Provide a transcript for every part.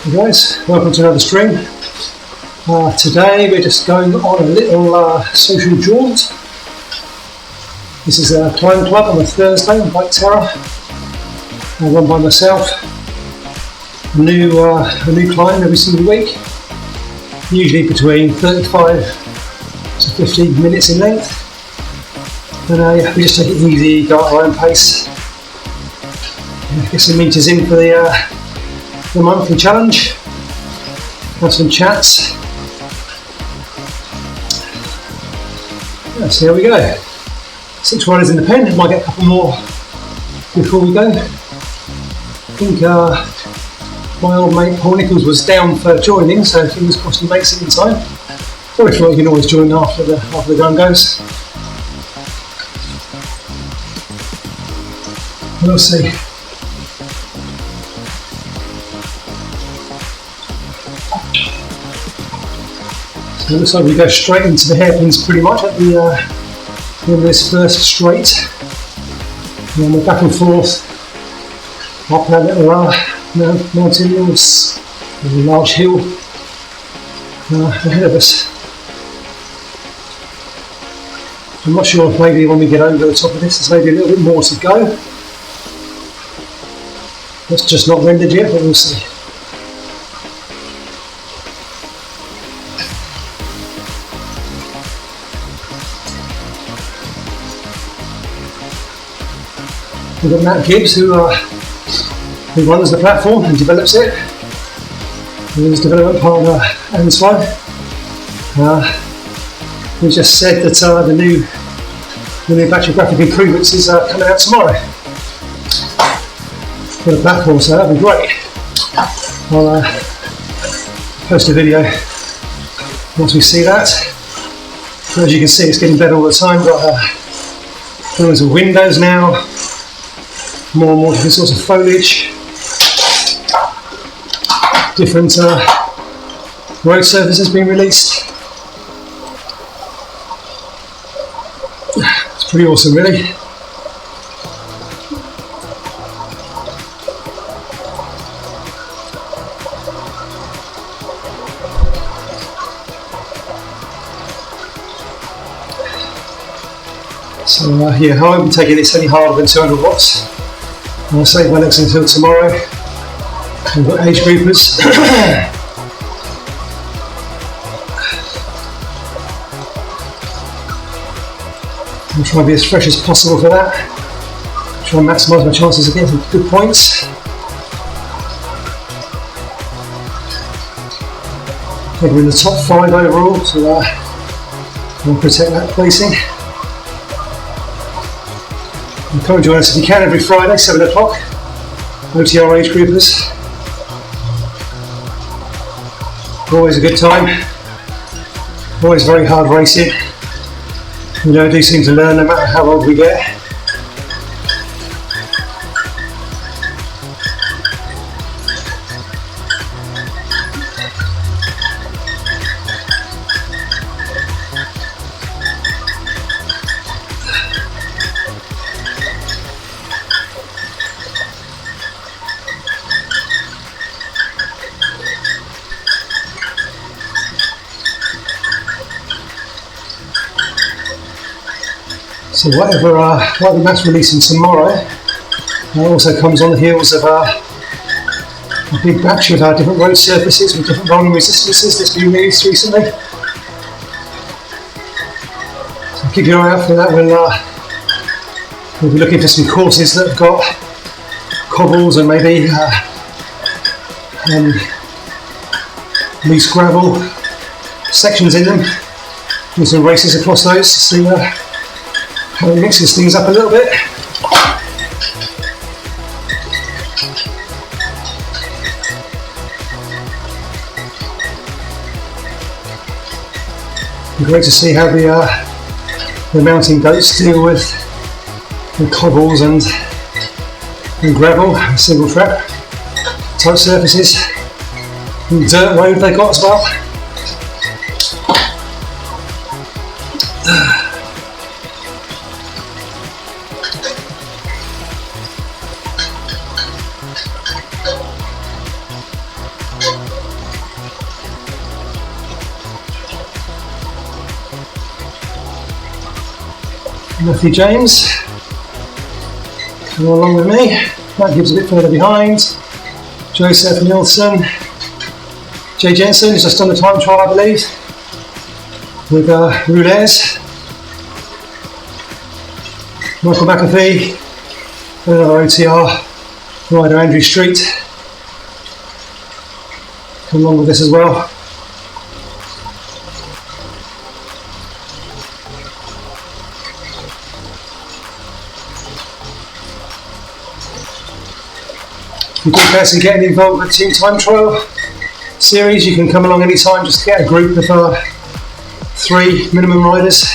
Hey guys, welcome to another stream. Today we're just going on a little social jaunt. This is a climb club on a Thursday on Bike Terror, run by myself. A new climb every single week, usually between 35 to 50 minutes in length. And we just take it easy, go at our own pace. Get some meters in for the monthly challenge, have some chats. So here we go. 6 riders in the pen, might get a couple more before we go. I think my old mate Paul Nichols was down for joining, so fingers crossed he makes it in time. Or if not, you can always join after the gun goes. We'll see. So it looks like we go straight into the hairpins pretty much at the end of this first straight. And then we're back and forth up that little mountain, a large hill ahead of us. I'm not sure if maybe when we get over the top of this there's maybe a little bit more to go. That's just not rendered yet, but we'll see. We've got Matt Gibbs who runs the platform and develops it. He's development partner and so we just said that the new batch of graphic improvements is coming out tomorrow for the platform, so that'll be great. I'll post a video once we see that. So as you can see, it's getting better all the time. We've got loads of windows now. More and more different sorts of foliage, different road surfaces being released. It's pretty awesome, really. So yeah, I won't be taking this any harder than 200 watts. I'll save my legs until tomorrow. We've got age groupers. I'll try and be as fresh as possible for that. Try and maximise my chances of getting some good points. I think we're in the top 5 overall, so I'll protect that placing. Come and join us if you can every Friday, 7 o'clock. OTR age groupers. Always a good time. Always very hard racing. You know, I do seem to learn no matter how old we get. So whatever Matt's releasing tomorrow also comes on the heels of a big batch of different road surfaces with different rolling resistances that's been released recently. So keep your eye out for that. We'll be looking for some courses that have got cobbles and maybe loose gravel sections in them. Do some races across those to see how it mixes things up a little bit. Great to see how the mountain goats deal with the cobbles and gravel and single track type surfaces. And dirt road they got as well. Matthew James, come along with me. That gives a bit further behind. Joseph Nielsen. Jay Jensen is just on the time trial, I believe, with Roulez. Michael McAfee, another OTR rider, Andrew Street. Come along with this as well. If you do fancy getting involved with the Team Time Trial series, you can come along anytime, just get a group of 3 minimum riders,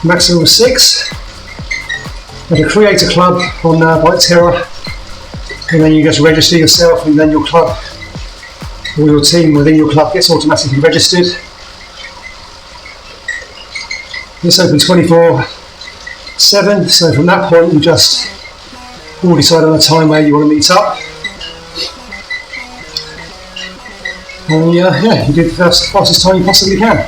maximum of 6, and to create a club on Bike Terra, and then you just register yourself, and then your club or your team within your club gets automatically registered. It's open 24/7, so from that point you just all decide on a time where you want to meet up. And yeah, you do the fastest time you possibly can.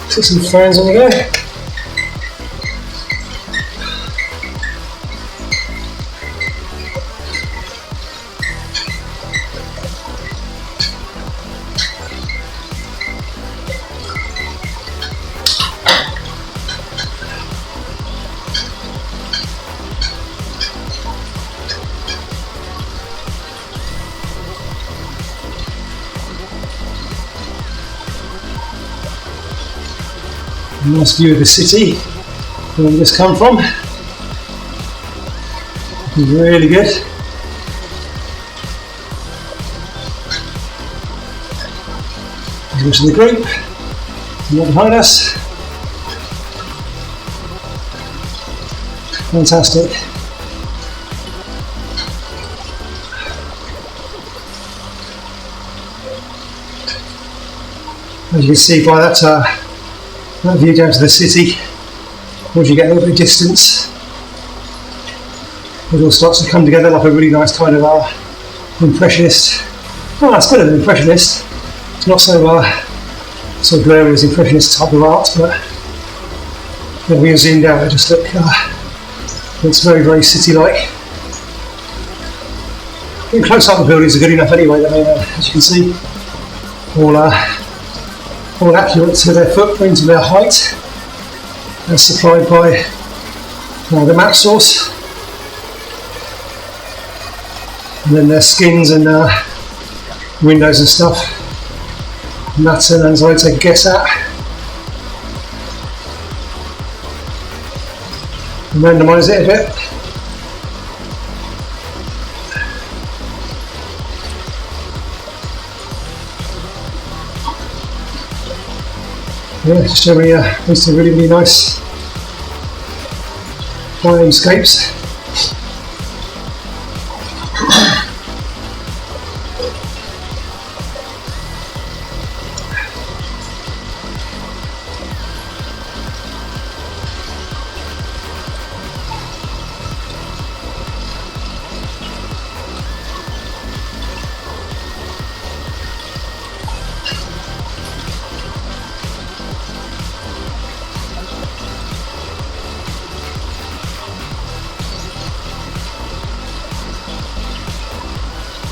Put some fans on the go. Nice view of the city where we just come from. Really good. There's the group, not behind us. Fantastic. As you can see by that view down to the city, once you get a little bit of distance, it all starts to come together like a really nice kind of impressionist. Well, it's better than impressionist. It's not so blurry as impressionist type of art, but when we zoomed out, it just looks very, very city-like. And close up, the buildings are good enough anyway. As you can see, all accurate to their footprint and their height, as supplied by the map source, and then their skins and windows and stuff. And that's as I take a guess at. And randomise it a bit. Yeah, just showing these two really nice landscapes.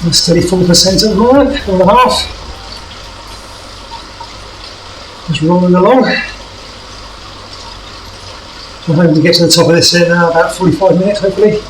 A steady 4% at the moment, 4.5. Just rolling along. I'm hoping to get to the top of this in about 45 minutes, hopefully.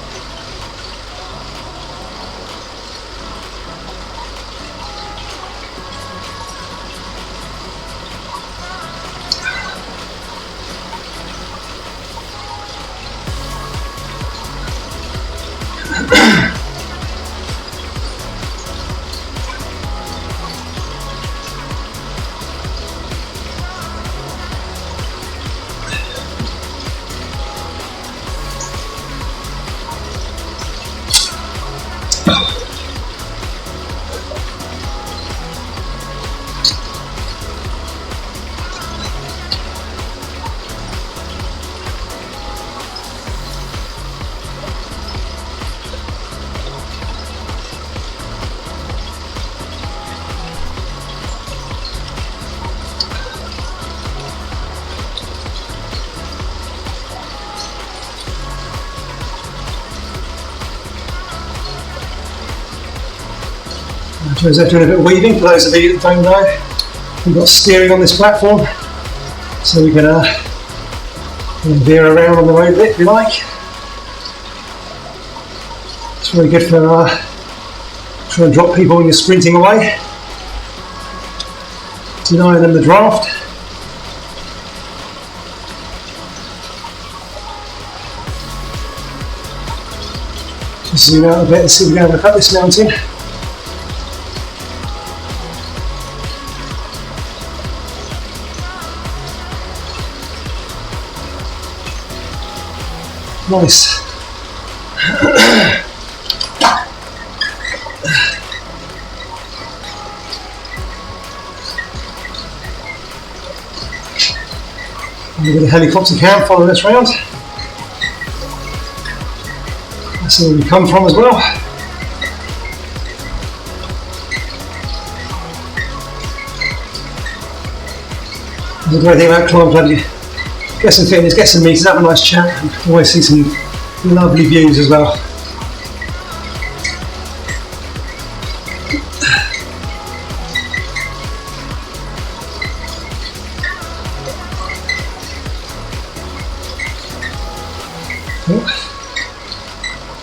So I was doing a bit of weaving. For those of you that don't know, we've got steering on this platform, so we can veer around on the road a bit if you like. It's very good for trying to drop people when you're sprinting away, denying them the draft. Just zoom out a bit and see if we can have a look at this mountain. Nice. We've got a helicopter cam following us round. That's where we come from as well. The great thing about Climb Club, you get some fitness, get some meters, have a nice chat, and always see some lovely views as well.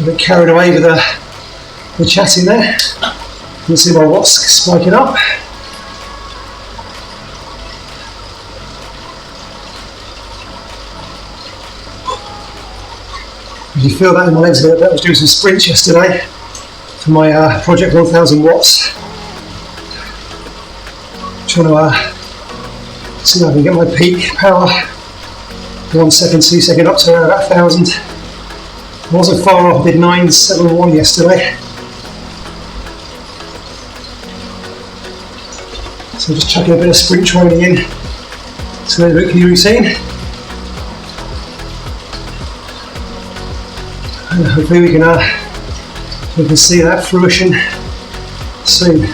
A bit carried away with the chatting there. You can see my watts spiking up. You feel that in my legs a bit. I was doing some sprints yesterday for my project 1000 watts. Trying to see if I can get my peak power 1 second, 2 second up to around about 1000. I wasn't far off, I did 971 yesterday. So just chucking a bit of sprint training in to the weekly routine. And hopefully we can see that fruition soon.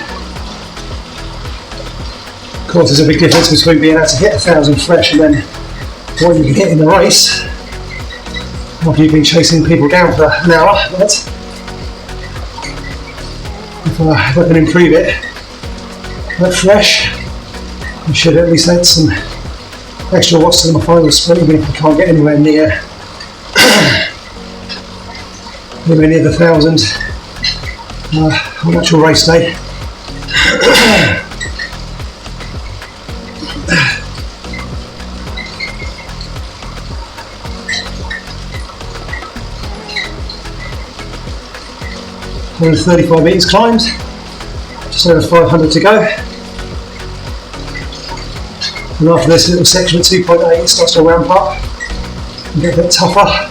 Of course, there's a big difference between being able to hit 1000 fresh and then what you can hit in the race after you've been chasing people down for an hour. But if I can improve it that fresh, I should at least add some extra watts to my final sprint, even if I can't get anywhere near the 1000 on actual race day. 135 metres climbed, just over 500 to go. And after this little section at 2.8 it starts to ramp up and get a bit tougher.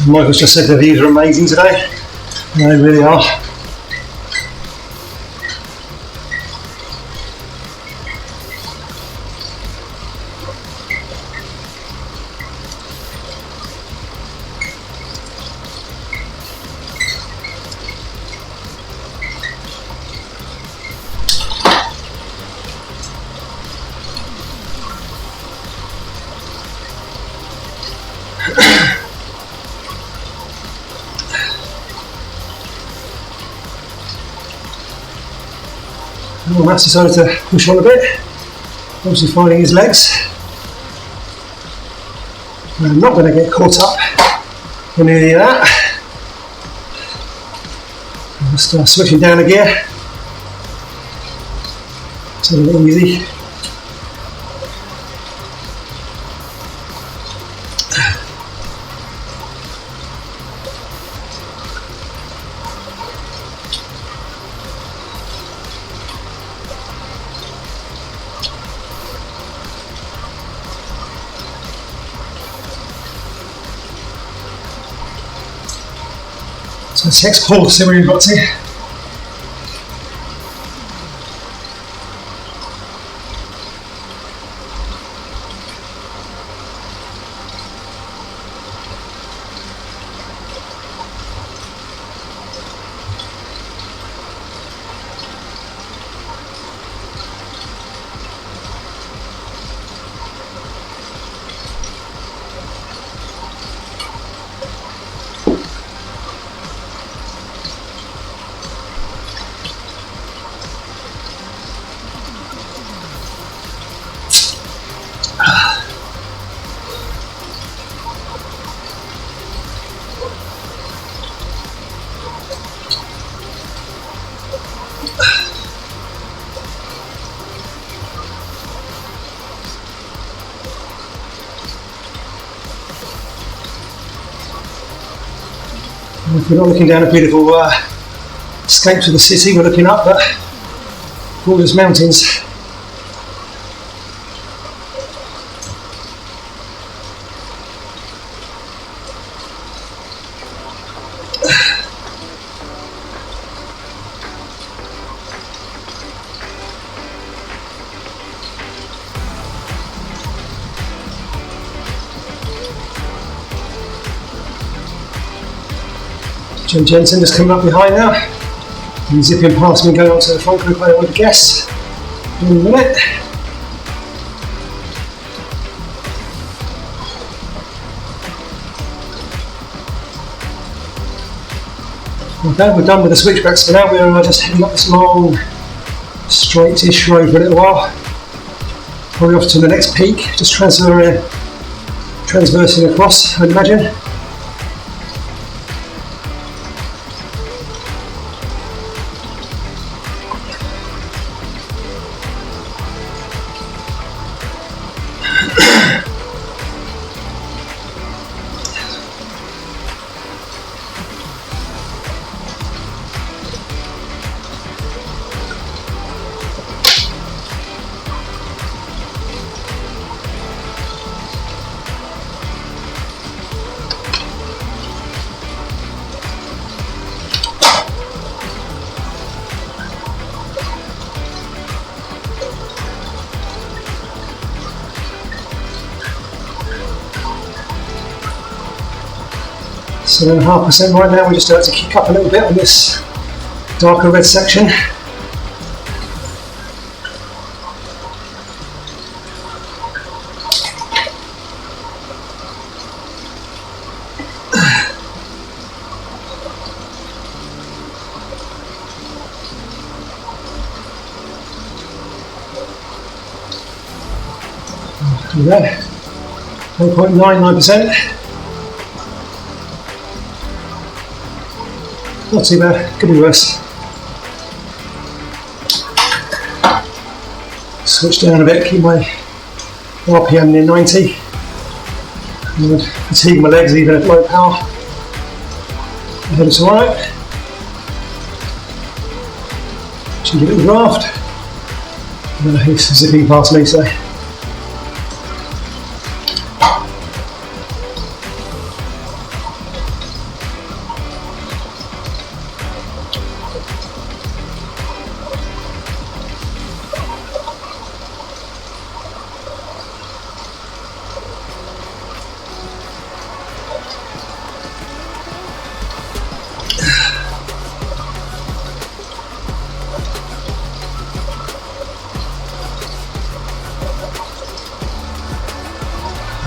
Michael's just said the views are amazing today. And they really are. Well, Matt's decided to push on a bit, obviously finding his legs. I'm not going to get caught up in any of that. I'm just switching down a gear. It's a little easy. So let's text Paul to see where you've got to. We're not looking down a beautiful escape to the city, we're looking up at gorgeous mountains. Jim Jensen just coming up behind now. And zipping past me going on to the front group, I would guess. In a minute. Okay, we're done with the switchbacks for now. We're just heading up this long, straight-ish road for a little while. Probably off to the next peak, just transversing across, I'd imagine. So 7.5% right now, we just have to kick up a little bit on this darker red section. There we go, 8.99%. Not too bad, could be worse. Switch down a bit, keep my RPM near 90. And fatigue my legs even at low power. I head it's alright. Should give it a draft. He's zipping past me, so.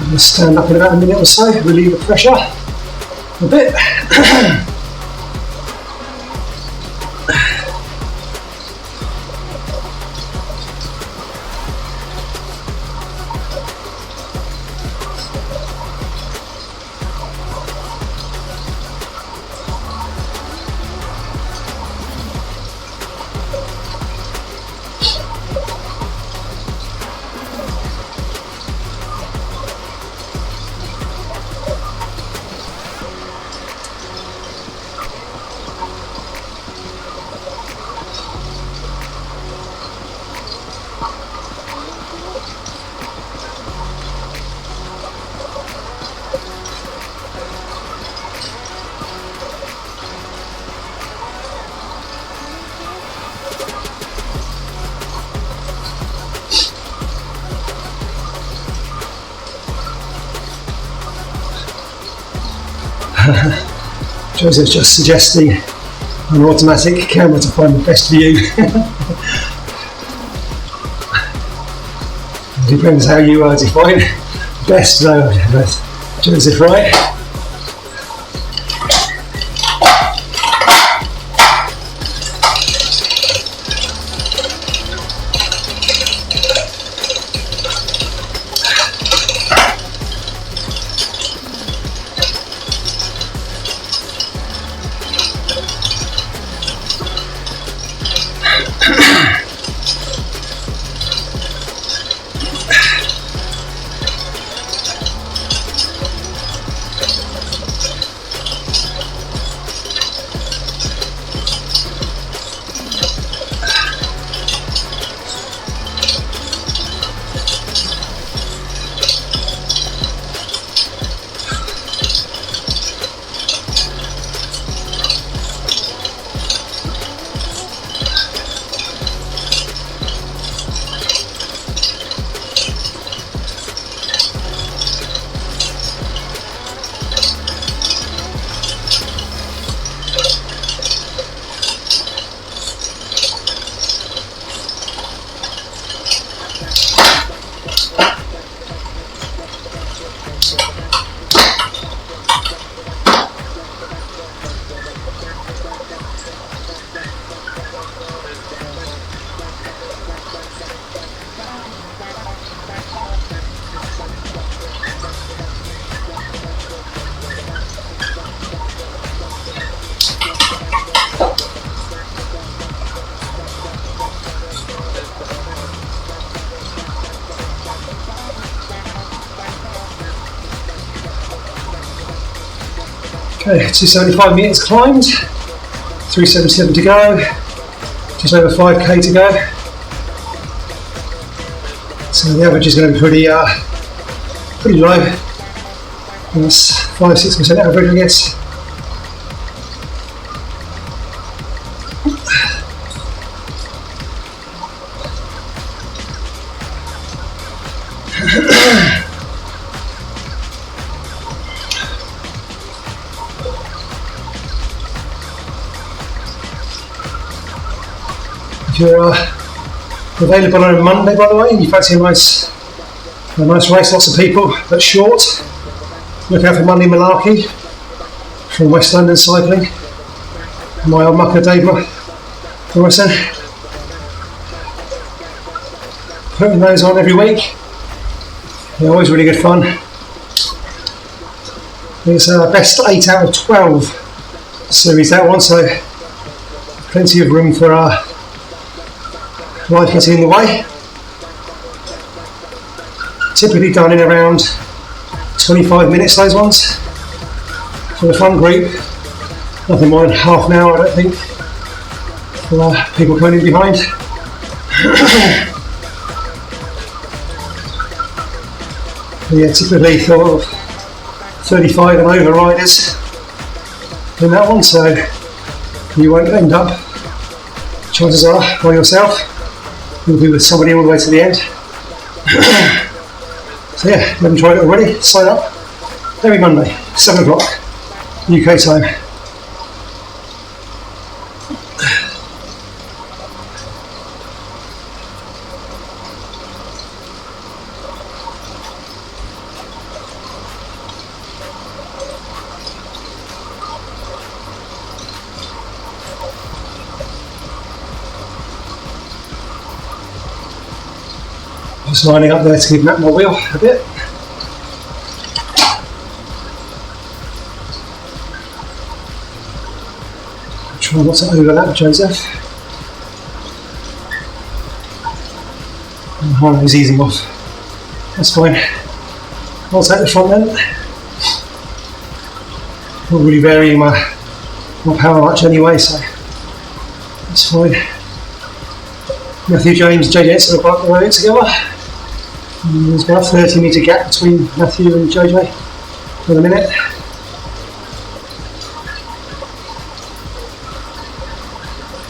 We'll stand up in about a minute or so, relieve the pressure a bit. Joseph's just suggesting an automatic camera to find the best view. It depends how you define best though, Joseph, right? Okay, 275 metres climbed, 377 to go, just over 5k to go. So the average is going to be pretty low. That's 5-6% average, I guess. If you're available on a Monday, by the way, and you fancy a nice race, lots of people, but short, look out for Monday Malarkey from West London Cycling. My old mucker Dave Morrison. Putting those on every week. They're always really good fun. It's best 8 out of 12 series, that one, so plenty of room for life getting in the way. Typically done in around 25 minutes, those ones. For the front group, nothing more than half an hour, I don't think, for people coming in behind. Yeah, typically sort of 35 and over riders in that one, so you won't end up, chances are, by yourself. You'll be with somebody all the way to the end. So yeah, you haven't tried it already, sign up every Monday, 7 o'clock UK time. Just lining up there to keep at my wheel a bit. Try not to overlap Joseph. And Harlow's easing off. That's fine. I'll take the front then. Not really varying my power much anyway, so that's fine. Matthew, James, JJ sort of bike the road together. And there's about a 30-metre gap between Matthew and JJ for the minute.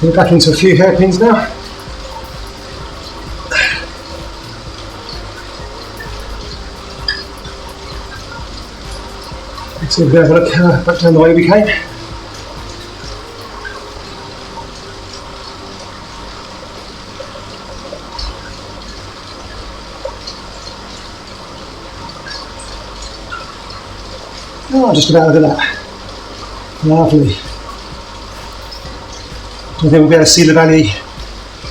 We're back into a few hairpins now. So we'll have a look back down the way we came. Oh, just about over that. Lovely. I think we'll be able to see the valley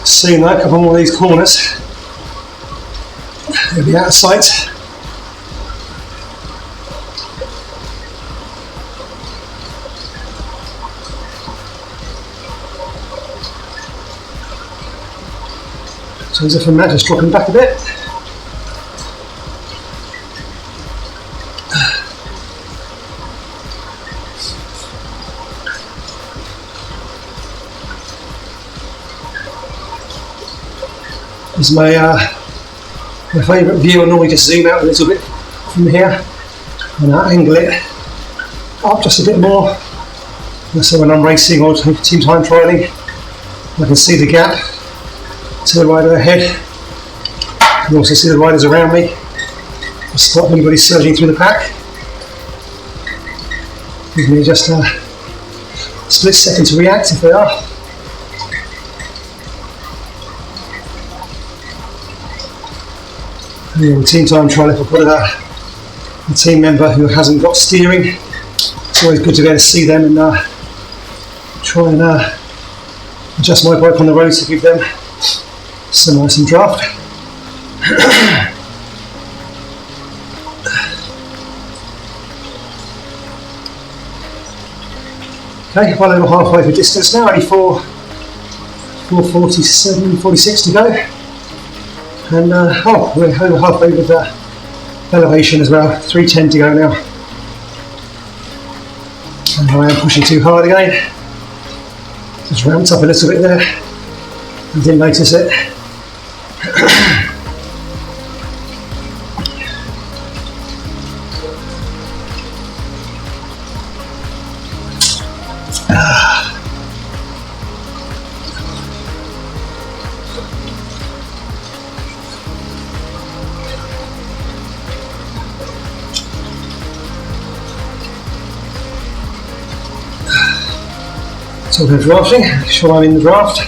soon though, a couple more of these corners. They'll be out of sight. So as if from that, just dropping back a bit. This is my favourite view. I normally just zoom out a little bit from here and angle it up just a bit more. So when I'm racing or team time trialling, I can see the gap to the rider ahead. I can also see the riders around me. Spot anybody surging through the pack. Gives me just a split second to react if they are. And team time trial, if I've got a team member who hasn't got steering, it's always good to be able to see them and try and adjust my bike on the road to give them some draft. Okay, well over halfway the distance now, only 4:47, 46 to go. And we're over halfway with the elevation as well, 3:10 to go now. And I am pushing too hard again. Just ramped up a little bit there. I didn't notice it. Talking of drafting, sure I'm in the draft.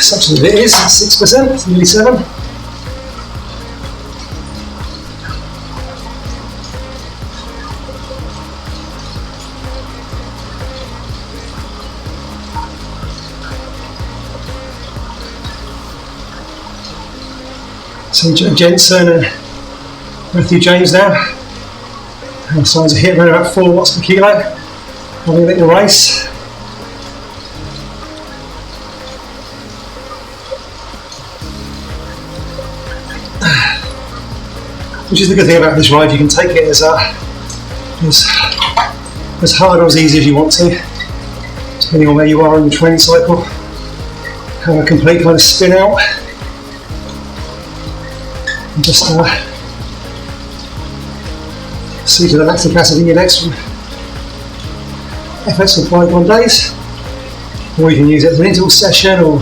Such as it is, 6%, nearly 7%. So Jensen and Matthew James now. And signs are hitting around about 4 watts per kilo. Having a little race. Which is the good thing about this ride, you can take it as hard or as easy as you want to, depending on where you are in the training cycle. Have a complete kind of spin out. And just see to the lactic acid index from FX for 5 days, or you can use it as an interval session or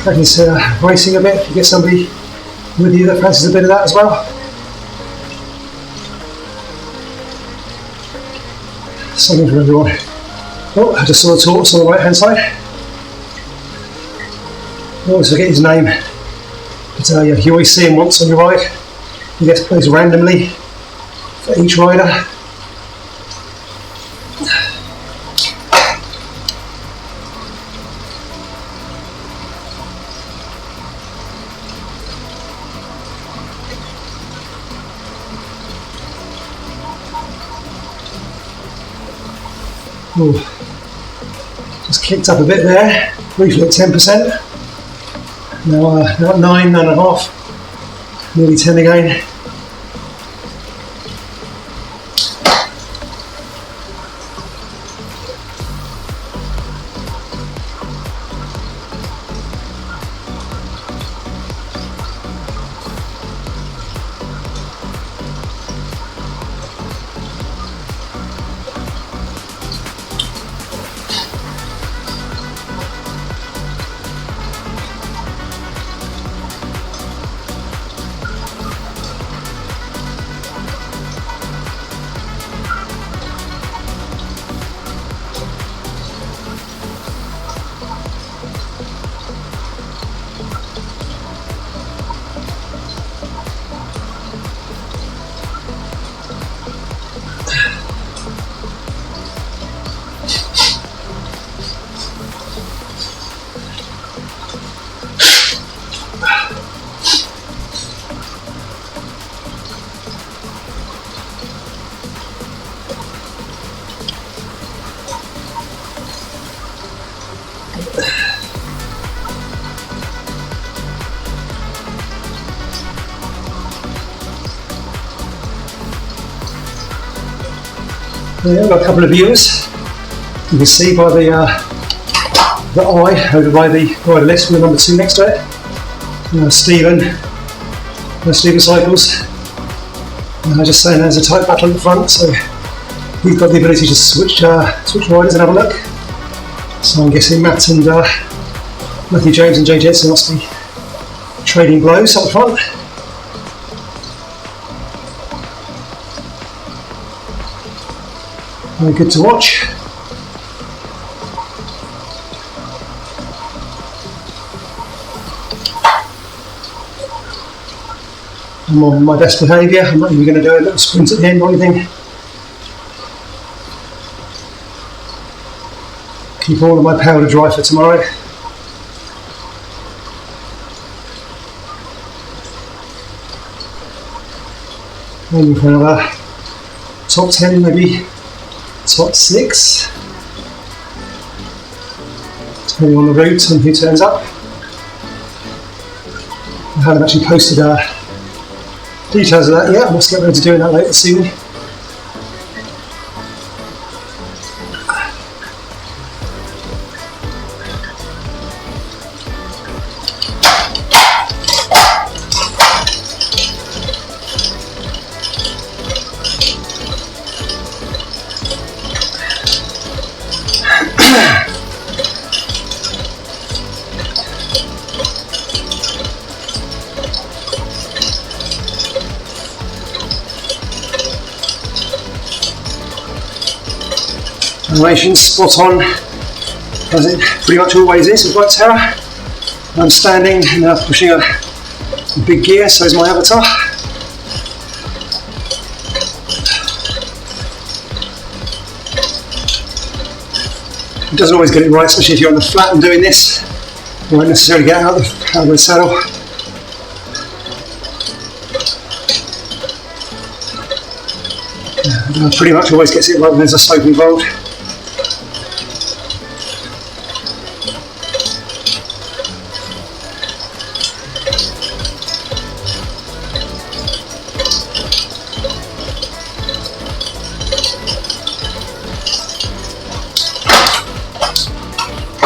practice racing a bit if you get somebody with you that fancies a bit of that as well. Something for everyone. Oh, I just saw the tortoise on the right hand side. I always forget his name, but yeah, you always see him once on your ride. He gets placed randomly for each rider. Ooh. Just kicked up a bit there, briefly at 10%. Now at 9.5, nearly 10 again. Yeah, I've got a couple of viewers. You can see by the eye over by the list with the number 2 next to it. Stephen Cycles. Just saying there's a tight battle at the front, so we've got the ability to switch riders and have a look. So I'm guessing Matt and Matthew James and Jay Jetson must be trading blows up the front. Very good to watch. I'm on my best behaviour. I'm not even going to do a little sprint at the end or anything. Keep all of my powder dry for tomorrow. Aiming for another top 10, maybe top 6, depending on the route and who turns up. I haven't actually posted details of that yet. I must get ready to doing that later this evening. Animation spot on, as it pretty much always is with White Terror. I'm standing and pushing a big gear, so is my avatar. It doesn't always get it right, especially if you're on the flat and doing this. You won't necessarily get out of the saddle. Pretty much always gets it right when there's a slope involved.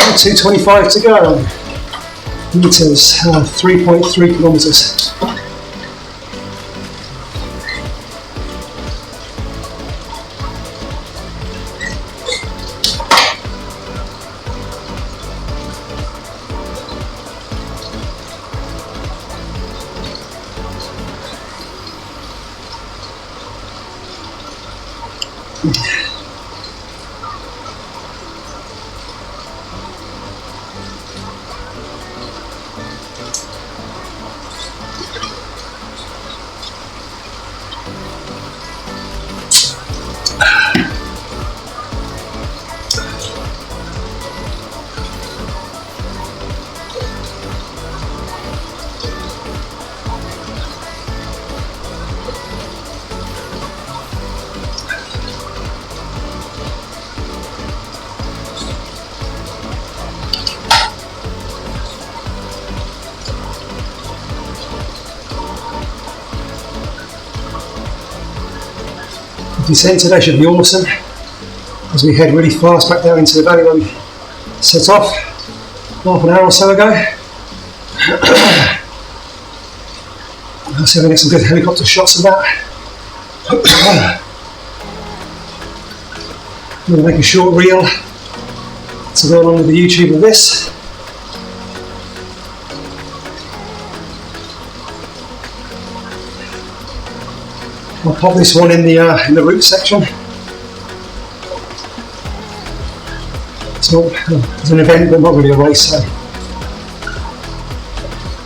And 2:25 to go. Meters, 3.3 kilometers. descent today should be awesome as we head really fast back down into the valley where we set off half an hour or so ago. I'll see if I can get some good helicopter shots of that. I'm going to make a short reel to go along with the YouTube of this. I'll pop this one in the route section. It's an event, but not really a race, so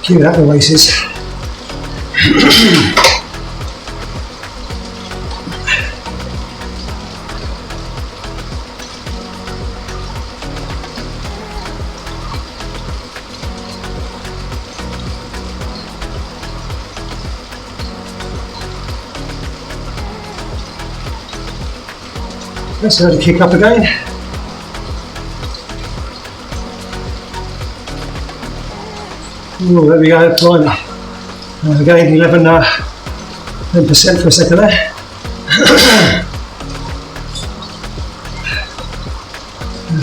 keep it out of the races. Let's start to kick up again. Oh, there we go, blimey. Again, 11% for a second there.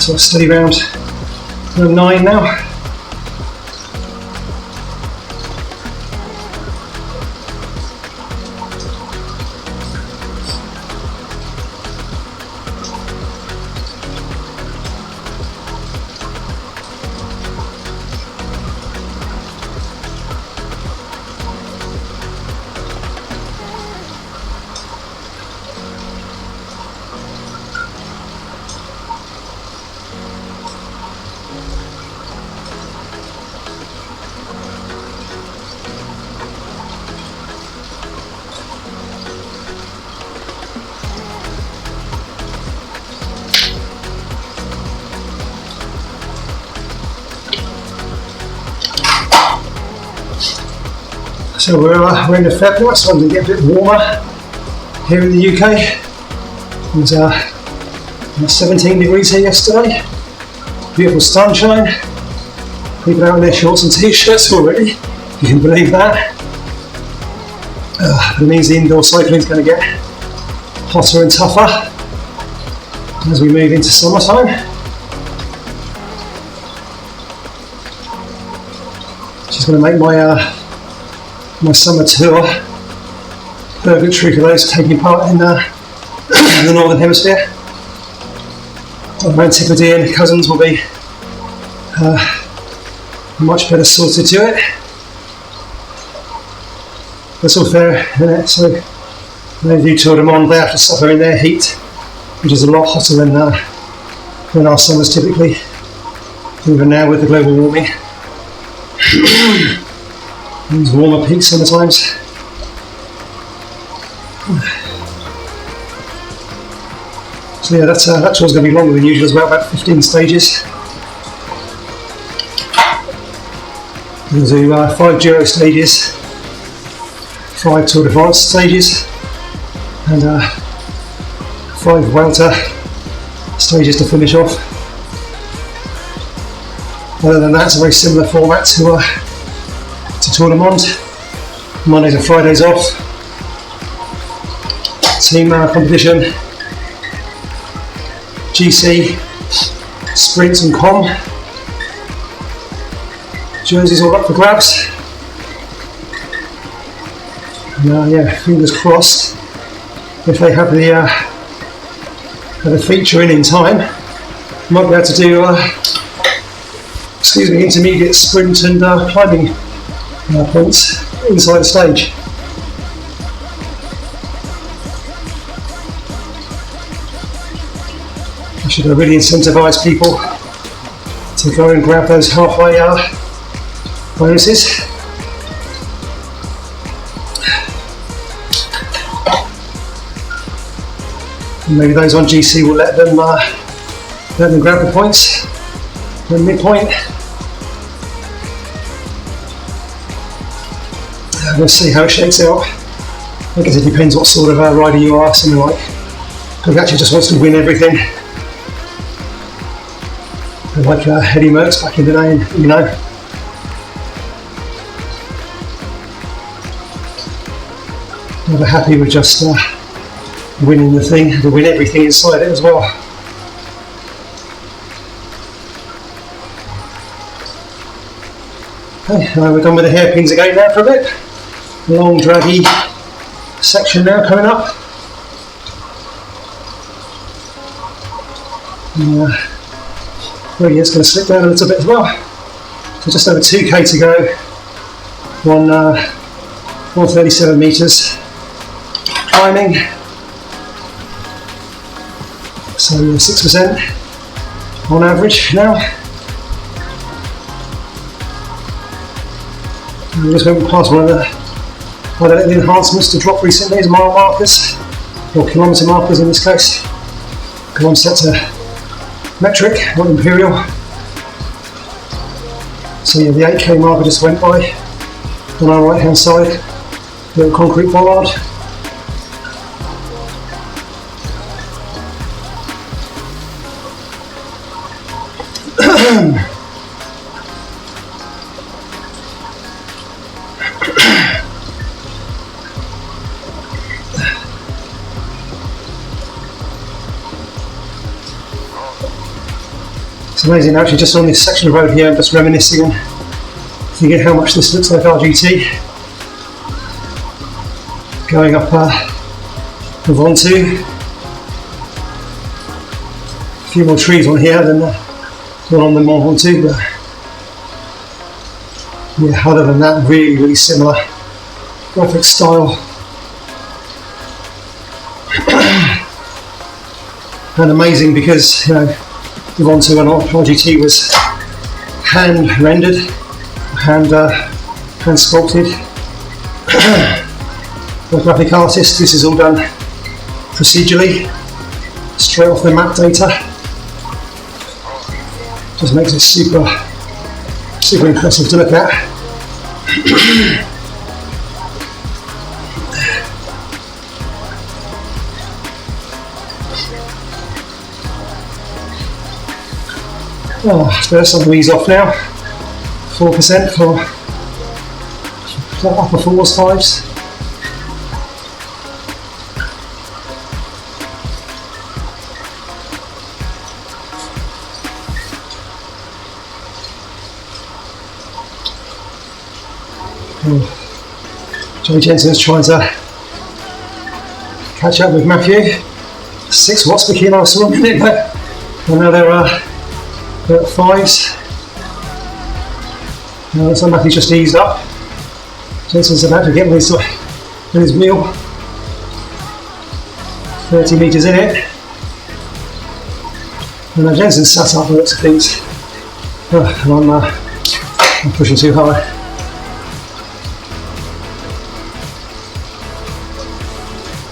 Sort of steady round 9 now. So we're in the Feb now, it's starting to get a bit warmer here in the UK. It was 17 degrees here yesterday. Beautiful sunshine. People out in their shorts and t-shirts already, if you can believe that. It means the indoor cycling is going to get hotter and tougher as we move into summertime. Just going to make my summer tour purgatory for those taking part in the Northern Hemisphere. My Antipodean cousins will be much better sorted to it. That's all fair, isn't it? So they do Tour de Monde, they have to suffer in their heat, which is a lot hotter than our summers typically, even now with the global warming. These warmer peak summer times. So yeah, that tour's going to be longer than usual as well, about 15 stages. We'll do 5 Giro stages, 5 Tour de France stages, and 5 Vuelta stages to finish off. Other than that, it's a very similar format to Tour de Monde. Mondays and Fridays off. Team competition, GC, sprints and com. Jerseys all up for grabs. And yeah, fingers crossed. If they have the feature in time, might be able to do intermediate sprint and climbing points inside the stage. I should really incentivise people to go and grab those halfway bonuses. And maybe those on GC will let them grab the points at midpoint. We'll see how it shakes out. I guess it depends what sort of rider you are. Someone like who actually just wants to win everything, like Eddie Merckx back in the day, you know. Never happy with just winning the thing, to win everything inside it as well. Okay, we're done with the hairpins again now for a bit. Long draggy section now coming up. Really, it's going to slip down a little bit as well. So just over 2k to go on 137 metres climbing. So 6% on average now. We just went past one of the enhancements to drop recently as mile markers, or kilometre markers in this case. Because I'm set to metric, not imperial. So yeah, the 8k marker just went by on our right hand side, little concrete bollard. It's amazing actually, just on this section of road here, I'm just reminiscing and thinking how much this looks like RGT. Going up Monte. A few more trees on here than the one on the Monte, but yeah, other than that, really similar graphic style. And amazing because, you know, the Monte and RGT was hand rendered, hand sculpted. The graphic artist, this is all done procedurally, straight off the map data. Just makes it super impressive to look at. Oh, so that's some ease off now. 4% for upper fours, fives. Joe Jensen's trying to catch up with Matthew. 6 watts per kilo, I saw a minute ago. I know they're at fives. So Matthew just eased up. Jensen's about to get with his wheel. 30 metres in it. And now Jensen's sat up and looks at things. And I'm pushing too high.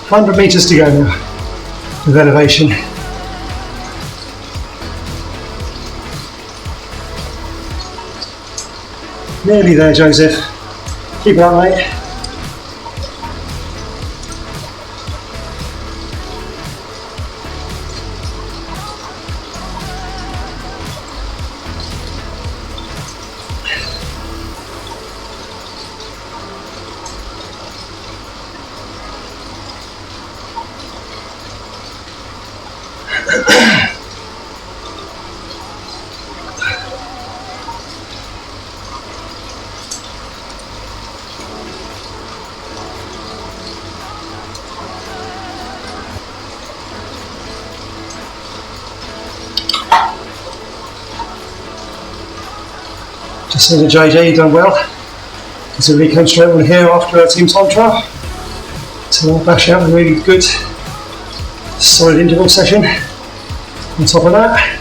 100 metres to go now with elevation. Nearly there, Joseph. Keep it up, mate. Just saying to JJ, you've done well. Considering he came straight on here after a team time trial. So I'll bash out a really good, solid interval session on top of that.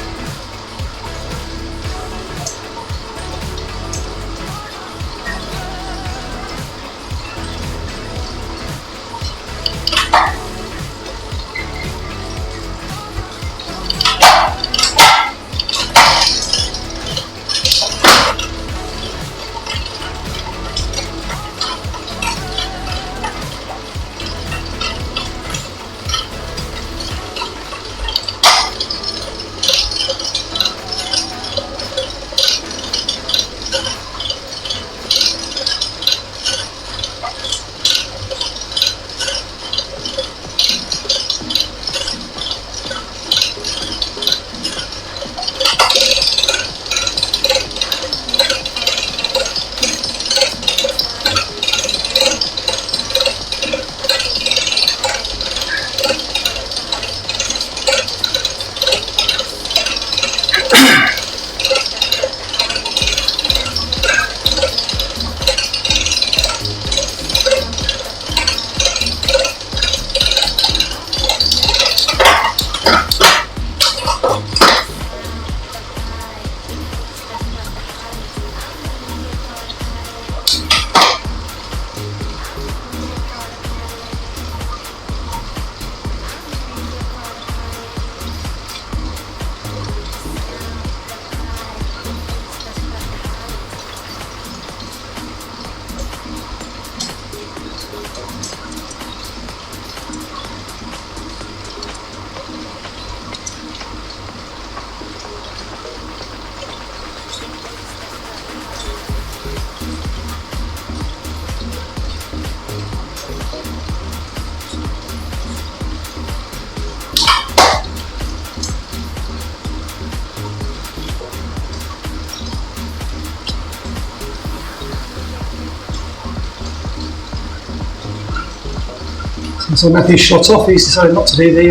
So Matthew shot off. He's decided not to do the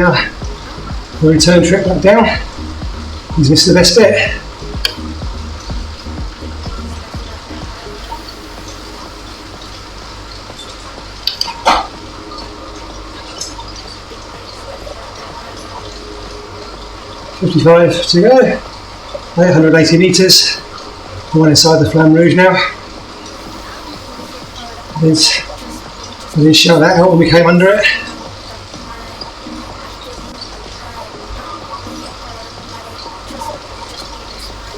return trip back down. He's missed the best bit. .55 to go. 880 metres. We're inside the Flamme Rouge now. I didn't shout that out when we came under it.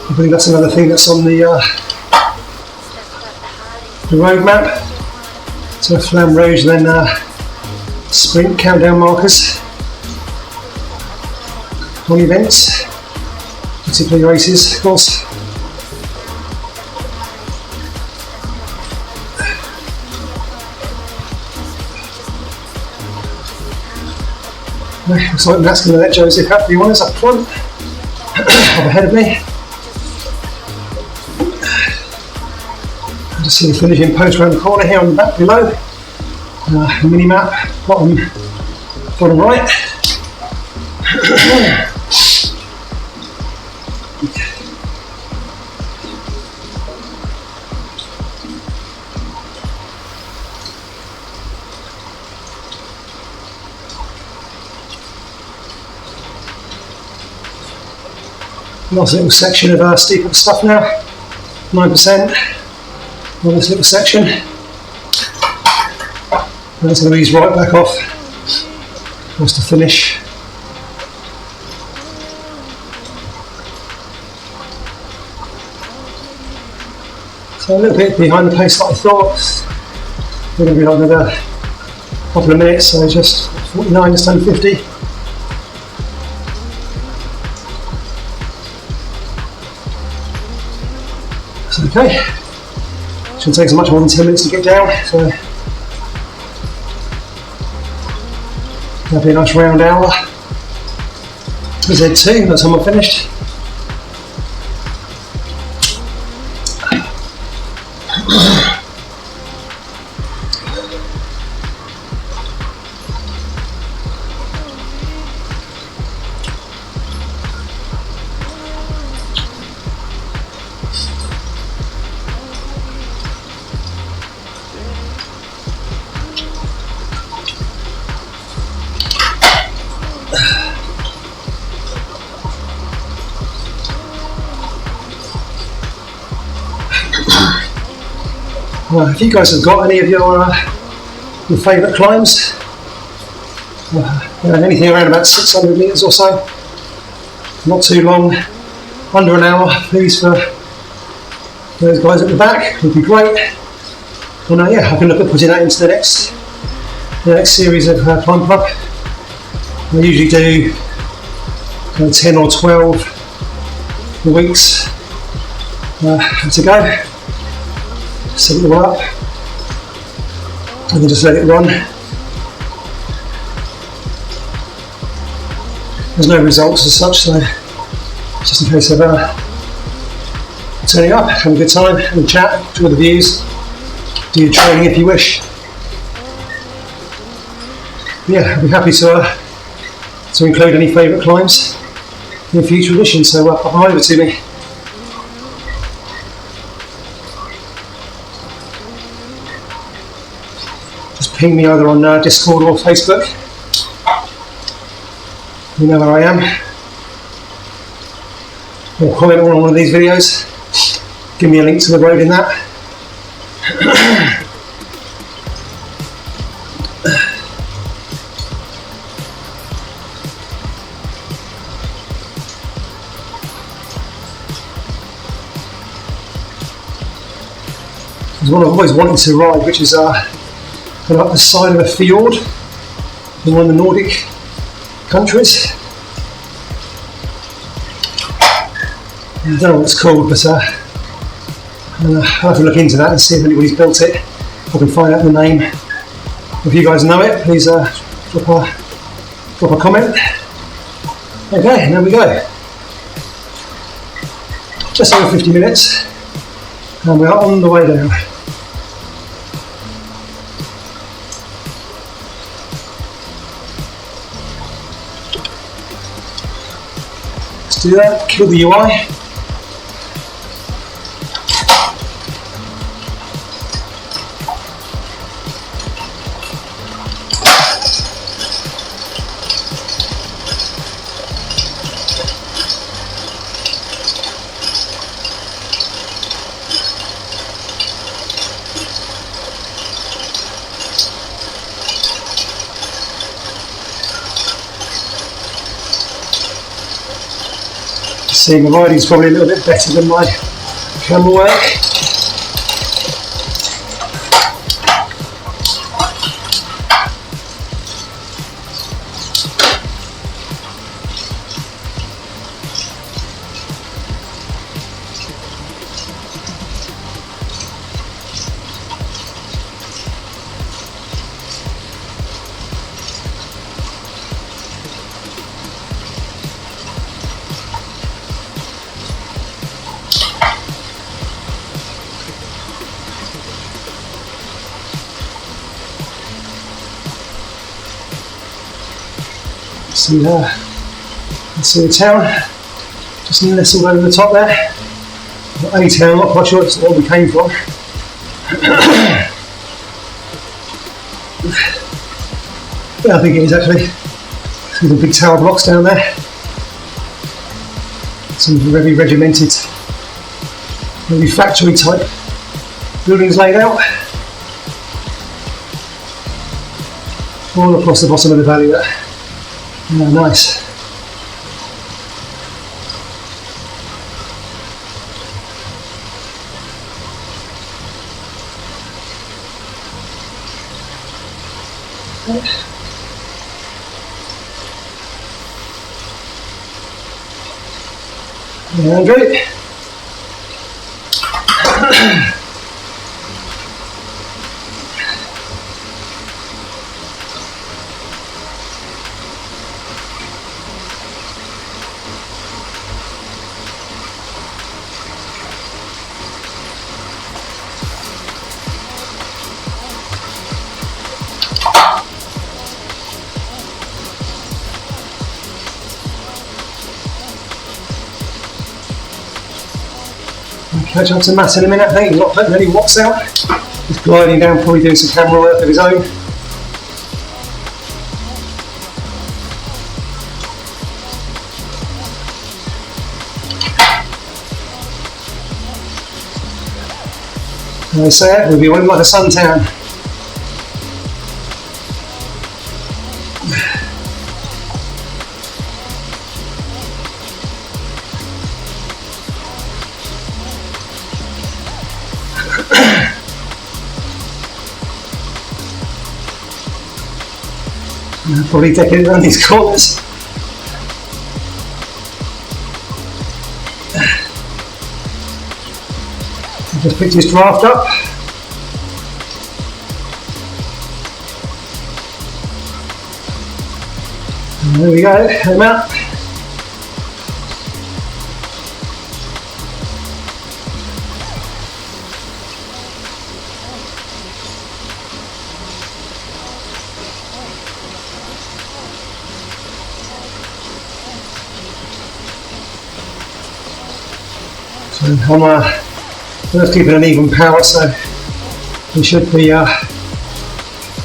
I believe that's another thing that's on the road map. So Flamme Rouge, then sprint countdown markers on events, particularly races, of course. Looks like Matt's going to let Joseph have the honours up front, up ahead of me. I just see the finishing post around the corner here on the back below. Mini map, bottom right. Last little section of steep up stuff now, 9% on this little section. That's going to ease right back off just to finish. So a little bit behind the pace that I thought. We're going to be like another couple of minutes, so just 49, just under 50. Okay, shouldn't take as much more than 10 minutes to get down, so that'll be a nice round hour. Z2, that's how I'm finished. If you guys have got any of your favourite climbs, anything around about 600 metres or so, not too long, under an hour, please, for those guys at the back, would be great. And yeah, I can look at putting that into the next series of Climb Club. I usually do 10 or 12 weeks to go. Set it all up and then just let it run. There's no results as such, so just in case of turning up, having a good time, having a chat, enjoy the views, do your training if you wish. Yeah, I'd be happy to include any favourite climbs in future editions, so pop them over to me. Ping me either on Discord or Facebook. You know where I am. Or comment on one of these videos. Give me a link to the road in that. There's one I've always wanted to ride, which is kind of up the side of a fjord in one of the Nordic countries. I don't know what it's called, but I'll have to look into that and see if anybody's built it. If I can find out the name. If you guys know it, please drop a comment. Okay, and there we go. Just over 50 minutes, and we are on the way down. Just do that, kill the UI. See, my riding's probably a little bit better than my camera work. See the town, just nestled over the top there. Got a town, not quite sure it's where we came from. Yeah, I think it is actually. See the big tower blocks down there. Some very regimented, maybe factory type buildings laid out. All across the bottom of the valley there. Yeah, nice. Yeah, great. Catch up to Matt in a minute. I think he's not putting any watts out. He's gliding down, probably doing some camera work of his own. And they say it, we'll be one like a suntan. Probably taking it around these corners. Just picked his draft up. And there we go, him out. I'm just keeping an even power, so we should be able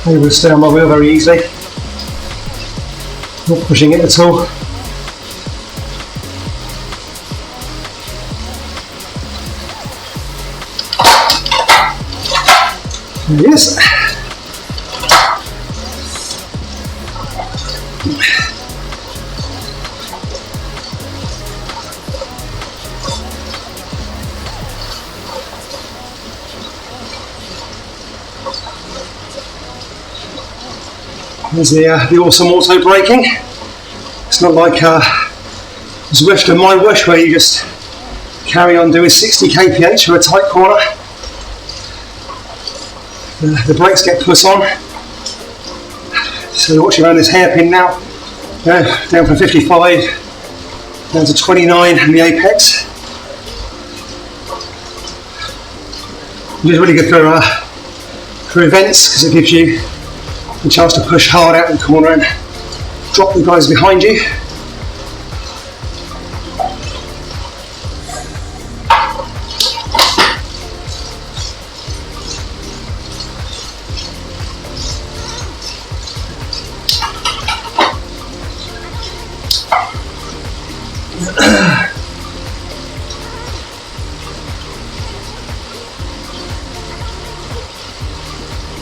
to stay on my wheel very easily. Not pushing it at all. There it is. There's the awesome auto braking. It's not like Zwift and my Wish where you just carry on doing 60 kph for a tight corner. The brakes get put on. So watching around this hairpin now, down from 55 down to 29 in the apex. Which is really good for events because it gives you the chance to push hard out in the corner and drop the guys behind you.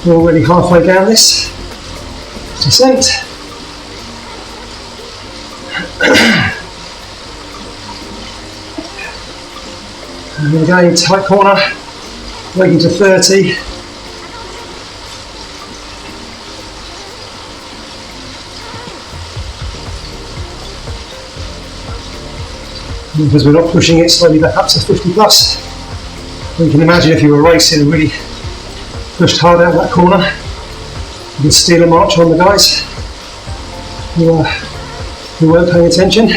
We're already halfway down this descent. And again, tight corner, braking to 30. Because we're not pushing it slowly back up to 50 plus. You can imagine if you were racing and really pushed hard out that corner, you could steal a march on the guys who weren't paying attention.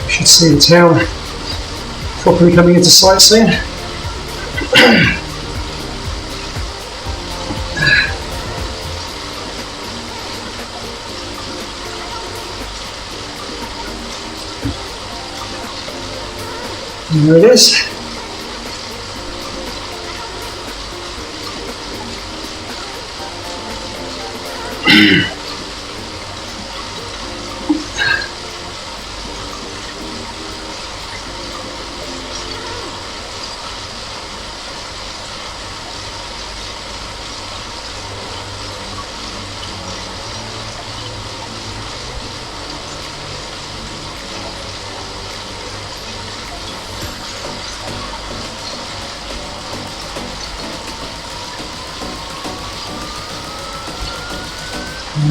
Should see the town properly coming into sight soon. And there it is.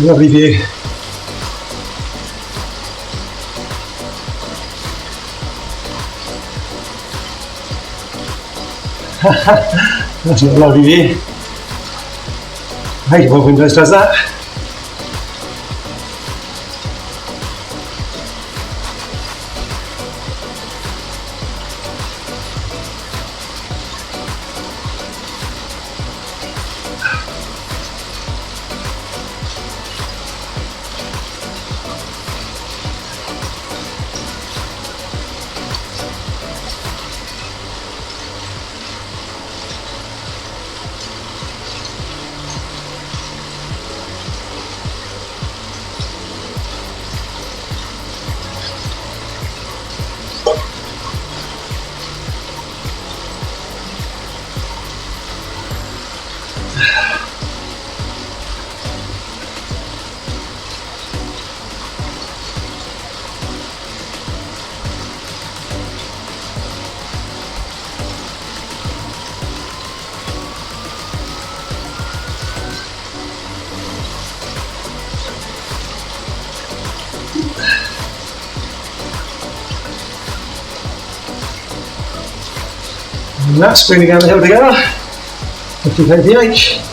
Lovely view. That's not a lovely view. I hate it when Windows does that. And that's screaming down the hill together, 50 kph.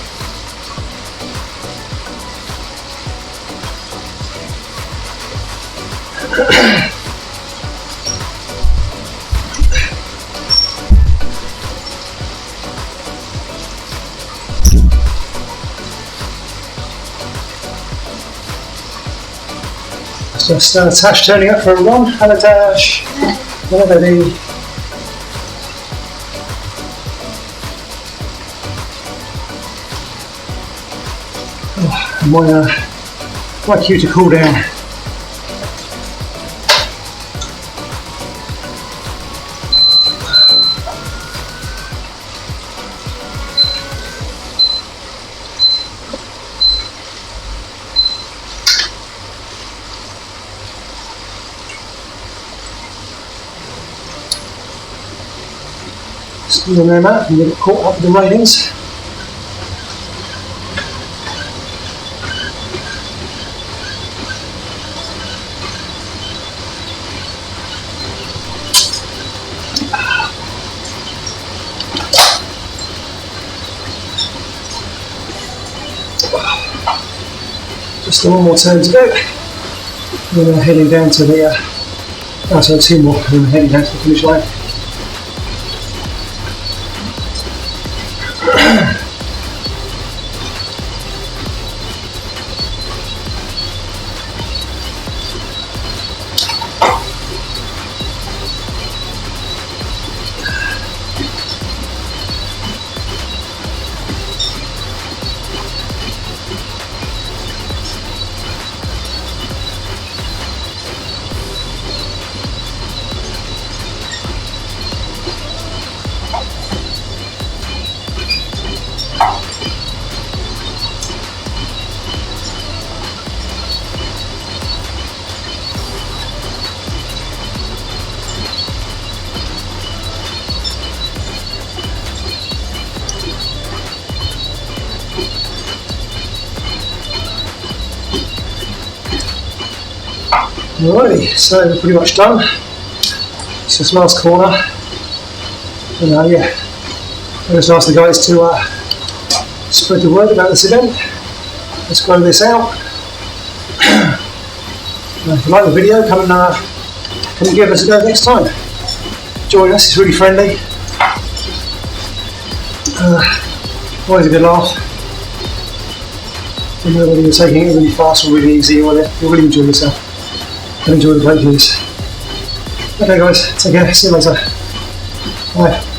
Just Tash turning up for a run. Hello Tash. Hello baby. My cue to cool down. Still in there, Matt, and you get caught up with the ratings. Just one more turn to go. Then we're heading down to the So 2 more and then heading down to the finish line. Alrighty, so we're pretty much done. It's this last corner. And yeah, I just asked the guys to spread the word about this event. Let's grow this out. If you like the video, come and give us a go next time. Join us, it's really friendly. Always a good laugh. And whether you're taking it really fast or really easy, you'll really enjoy yourself. And enjoy the great views. Okay guys, take care, see you later. Bye.